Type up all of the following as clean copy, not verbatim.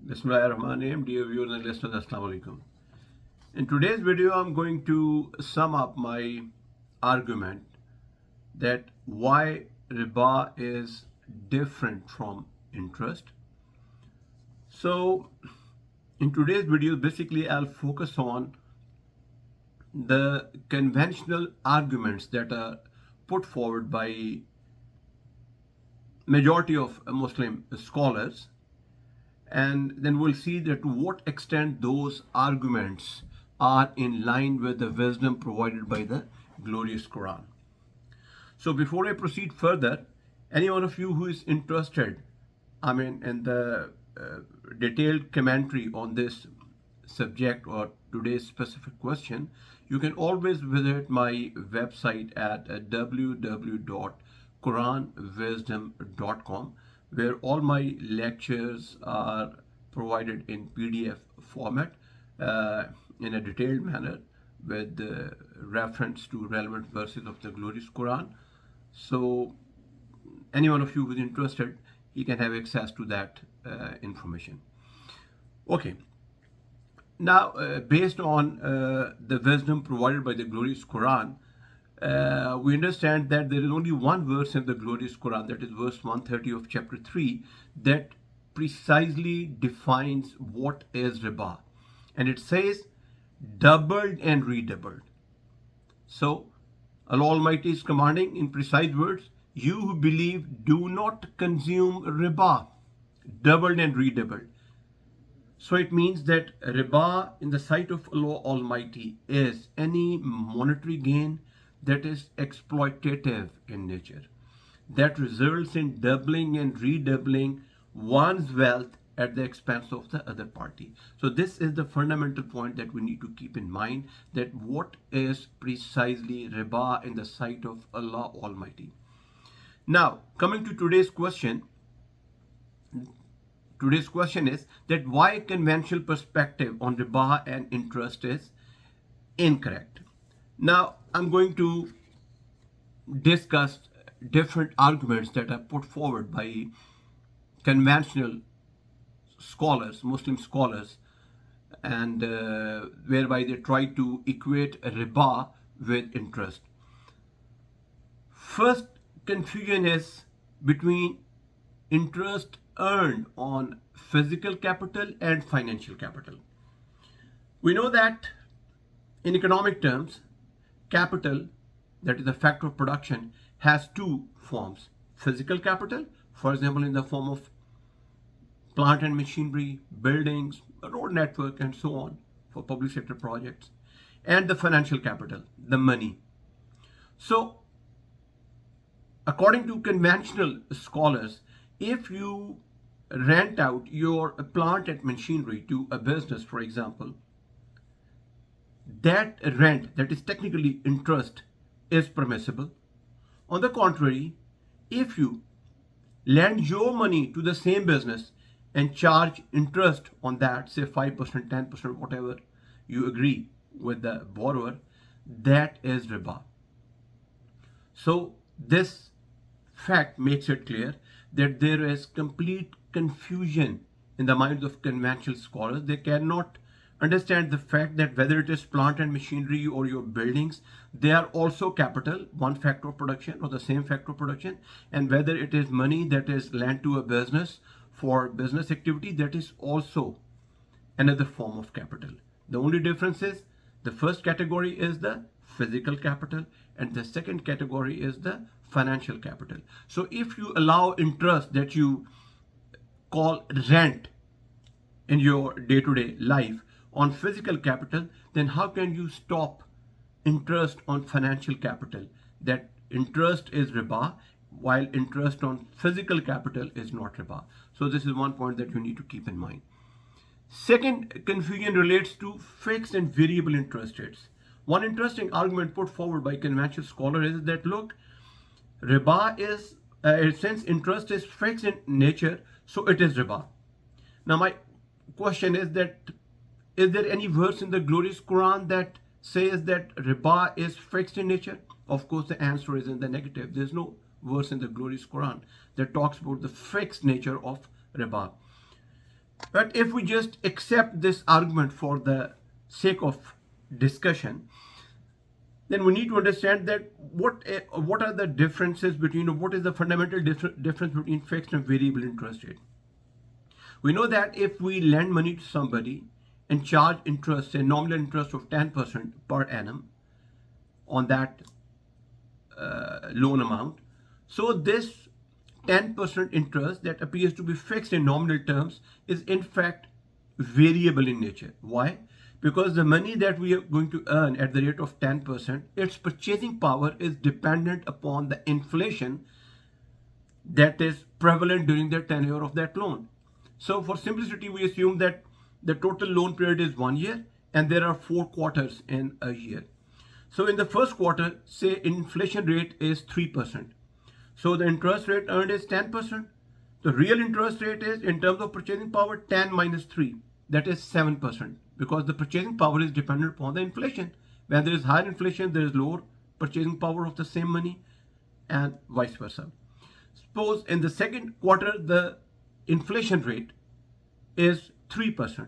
Bismillahirrahmanirrahim. Dear viewers and listeners, Assalamu alaikum. In today's video, I'm going to sum up my argument that why riba is different from interest. So, in today's video, basically, I'll focus on the conventional arguments that are put forward by majority of Muslim scholars, and then we'll see that to what extent those arguments are in line with the wisdom provided by the glorious Quran. So before I proceed further, any one of you who is interested, in the detailed commentary on this subject or today's specific question, you can always visit my website at www.koranwisdom.com, where all my lectures are provided in PDF format in a detailed manner with reference to relevant verses of the glorious Quran. So any one of you who is interested, he can have access to that information. Okay. Now, based on the wisdom provided by the glorious Quran, we understand that there is only one verse in the glorious Quran, that is verse 130 of chapter 3, that precisely defines what is riba. And it says, doubled and redoubled. So, Allah Almighty is commanding in precise words, you who believe, do not consume riba, doubled and redoubled. So it means that riba in the sight of Allah Almighty is any monetary gain that is exploitative in nature, that results in doubling and redoubling one's wealth at the expense of the other party. So this is the fundamental point that we need to keep in mind, that what is precisely riba in the sight of Allah Almighty. Now, coming to today's question. Today's question is that why conventional perspective on riba and interest is incorrect. Now, I'm going to discuss different arguments that are put forward by conventional scholars, Muslim scholars, and whereby they try to equate riba with interest. First confusion is between interest earned on physical capital and financial capital. We know that in economic terms, capital, that is a factor of production, has two forms. Physical capital, for example, in the form of plant and machinery, buildings, a road network, and so on for public sector projects, and the financial capital, the money. So, according to conventional scholars, if you rent out your plant and machinery to a business, for example, that rent, that is technically interest, is permissible. On the contrary, if you lend your money to the same business and charge interest on that, say 5%, 10%, whatever you agree with the borrower, that is riba. So this fact makes it clear that there is complete confusion in the minds of conventional scholars. They cannot understand the fact that whether it is plant and machinery or your buildings, they are also capital, one factor of production or the same factor of production, and whether it is money that is lent to a business for business activity, that is also another form of capital. The only difference is the first category is the physical capital and the second category is the financial capital. So if you allow interest that you call rent in your day-to-day life on physical capital, then how can you stop interest on financial capital? That interest is riba, while interest on physical capital is not riba. So this is one point that you need to keep in mind. Second confusion relates to fixed and variable interest rates. One interesting argument put forward by conventional scholars is that, look, riba is, since interest is fixed in nature, so it is riba. Now my question is that, is there any verse in the glorious Quran that says that riba is fixed in nature? Of course, the answer is in the negative. There's no verse in the glorious Quran that talks about the fixed nature of riba. But if we just accept this argument for the sake of discussion, then we need to understand that what are the differences between, or what is the fundamental difference between fixed and variable interest rate. We know that if we lend money to somebody and charge interest, say nominal interest of 10% per annum on that loan amount, so this 10% interest that appears to be fixed in nominal terms is in fact variable in nature. Why? Because the money that we are going to earn at the rate of 10%, its purchasing power is dependent upon the inflation that is prevalent during the tenure of that loan. So for simplicity, we assume that the total loan period is 1 year and there are 4 quarters in a year. So in the first quarter, say inflation rate is 3%. So the interest rate earned is 10%. The real interest rate is, in terms of purchasing power, 10 minus 3. That is 7%, because the purchasing power is dependent upon the inflation. When there is higher inflation, there is lower purchasing power of the same money, and vice versa. Suppose in the second quarter, the inflation rate is 3%.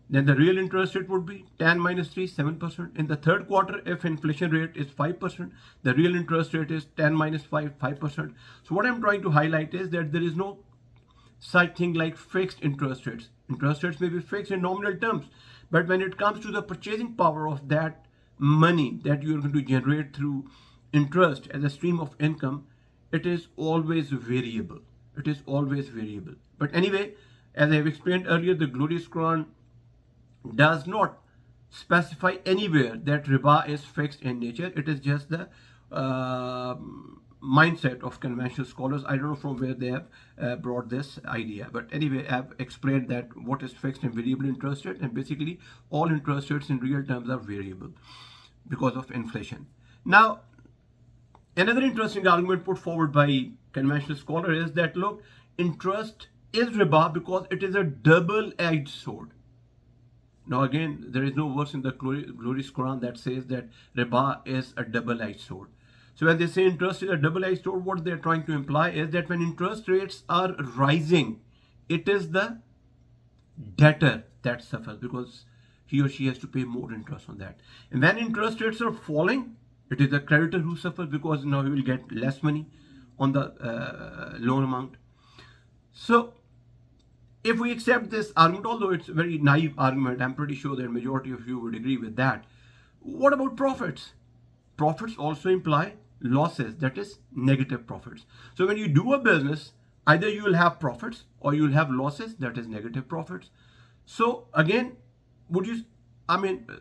Then the real interest rate would be 10 minus 3, 7%. In the third quarter, if inflation rate is 5%, the real interest rate is 10 minus 5, 5%. So what I'm trying to highlight is that there is no such thing like fixed interest rates. Interest rates may be fixed in nominal terms, but when it comes to the purchasing power of that money that you are going to generate through interest as a stream of income, it is always variable. It is always variable. But anyway, as I have explained earlier, the glorious Quran does not specify anywhere that riba is fixed in nature. It is just the mindset of conventional scholars. I don't know from where they have brought this idea, but anyway, I've explained that what is fixed and variable interest rate, and basically all interest rates in real terms are variable because of inflation. Now, another interesting argument put forward by conventional scholar is that, look, interest is riba because it is a double-edged sword. Now again, there is no verse in the glorious Quran that says that riba is a double-edged sword. So when they say interest is a double-edged sword, what they're trying to imply is that when interest rates are rising, it is the debtor that suffers because he or she has to pay more interest on that. And when interest rates are falling, it is the creditor who suffers because now he will get less money on the loan amount. So if we accept this argument, although it's a very naive argument, I'm pretty sure that majority of you would agree with that. What about profits? Profits also imply losses, that is negative profits. So when you do a business, either you will have profits or you will have losses, that is negative profits. So again, would you,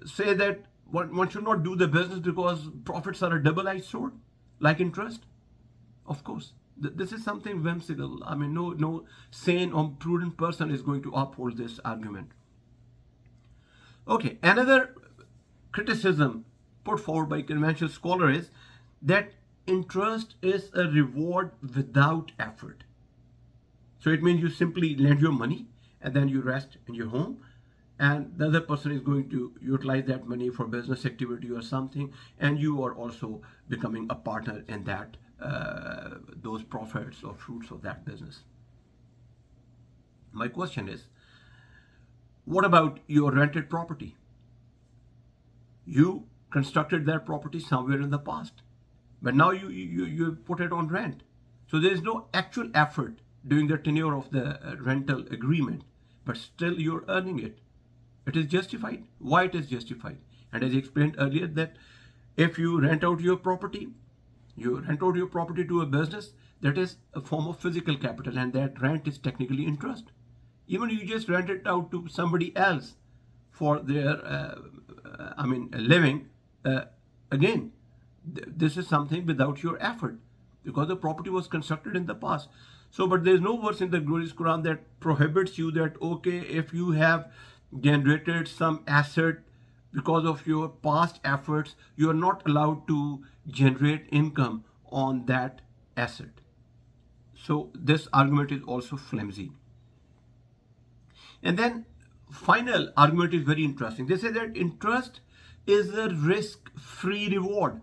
say that one should not do the business because profits are a double-edged sword, like interest? Of course. This is something whimsical. No sane or prudent person is going to uphold this argument. Okay, another criticism put forward by conventional scholar is that interest is a reward without effort. So it means you simply lend your money and then you rest in your home, and the other person is going to utilize that money for business activity or something, and you are also becoming a partner in that those profits or fruits of that business. My question is, what about your rented property? You constructed that property somewhere in the past, but now you put it on rent. So there is no actual effort during the tenure of the rental agreement, but still you're earning it. It is justified. Why it is justified? And as I explained earlier, that if you rent out your property to a business, that is a form of physical capital, and that rent is technically interest. Even you just rent it out to somebody else for their living, again, this is something without your effort because the property was constructed in the past. So but there is no verse in the glorious Quran that prohibits you that, okay, if you have generated some asset because of your past efforts, you are not allowed to generate income on that asset. So this argument is also flimsy. And then final argument is very interesting. They say that interest is a risk-free reward.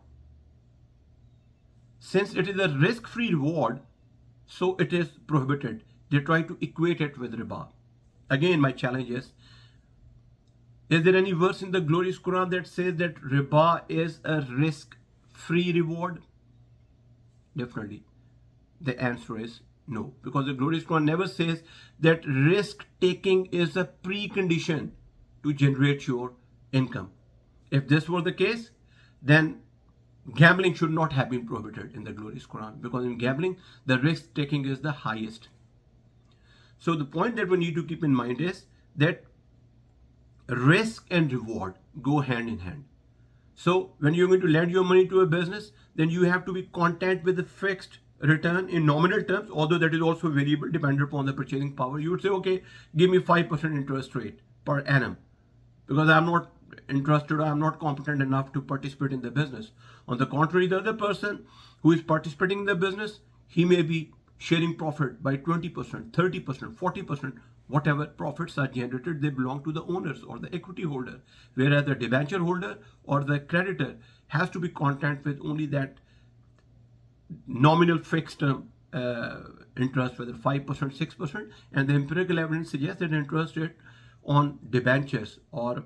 Since it is a risk-free reward, so it is prohibited. They try to equate it with riba. Again, my challenge is there any verse in the glorious Quran that says that riba is a risk-free reward? Definitely. The answer is no, because the glorious Quran never says that risk taking is a precondition to generate your income. If this were the case, then gambling should not have been prohibited in the glorious Quran, because in gambling the risk taking is the highest. So the point that we need to keep in mind is that risk and reward go hand in hand. So when you're going to lend your money to a business, then you have to be content with the fixed return in nominal terms, although that is also variable depending upon the purchasing power. You would say, okay, give me 5% interest rate per annum, because I'm not interested, I'm not competent enough to participate in the business. On the contrary, the other person who is participating in the business, he may be sharing profit by 20%, 30%, 40%. Whatever profits are generated, they belong to the owners or the equity holder, whereas the debenture holder or the creditor has to be content with only that nominal fixed term interest, whether 5%, 6%, and the empirical evidence suggests that interest rate on debentures or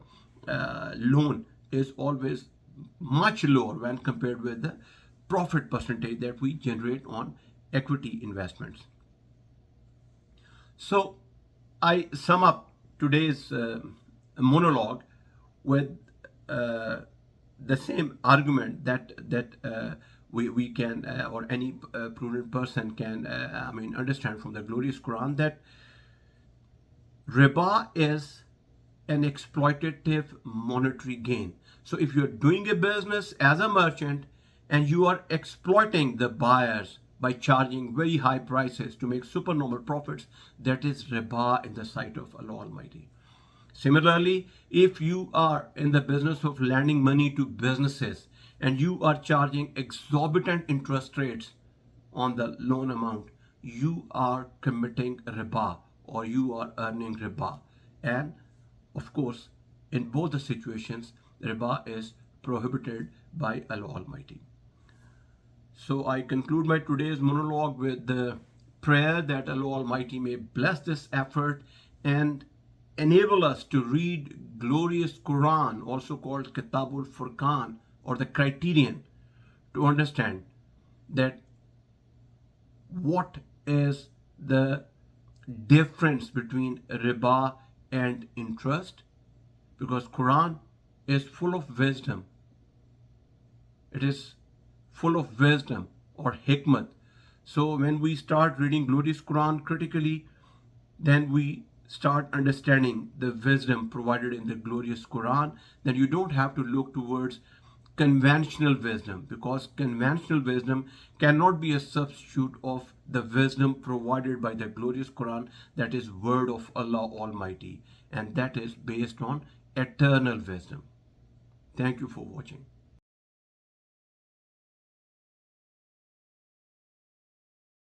loan is always much lower when compared with the profit percentage that we generate on equity investments. So I sum up today's monologue with the same argument that we can or any prudent person can understand from the glorious Quran, that riba is an exploitative monetary gain. So if you're doing a business as a merchant and you are exploiting the buyers by charging very high prices to make supernormal profits, that is riba in the sight of Allah Almighty. Similarly, if you are in the business of lending money to businesses and you are charging exorbitant interest rates on the loan amount, you are committing riba or you are earning riba. And of course, in both the situations, riba is prohibited by Allah Almighty. So I conclude my today's monologue with the prayer that Allah Almighty may bless this effort and enable us to read glorious Quran, also called Kitabul Furqan, or the criterion, to understand that what is the difference between riba and interest, because Quran is full of wisdom. It is full of wisdom or hikmat. So when we start reading glorious Quran critically, then we start understanding the wisdom provided in the glorious Quran. Then you don't have to look towards conventional wisdom, because conventional wisdom cannot be a substitute of the wisdom provided by the glorious Quran, that is word of Allah Almighty, and that is based on eternal wisdom. Thank you for watching.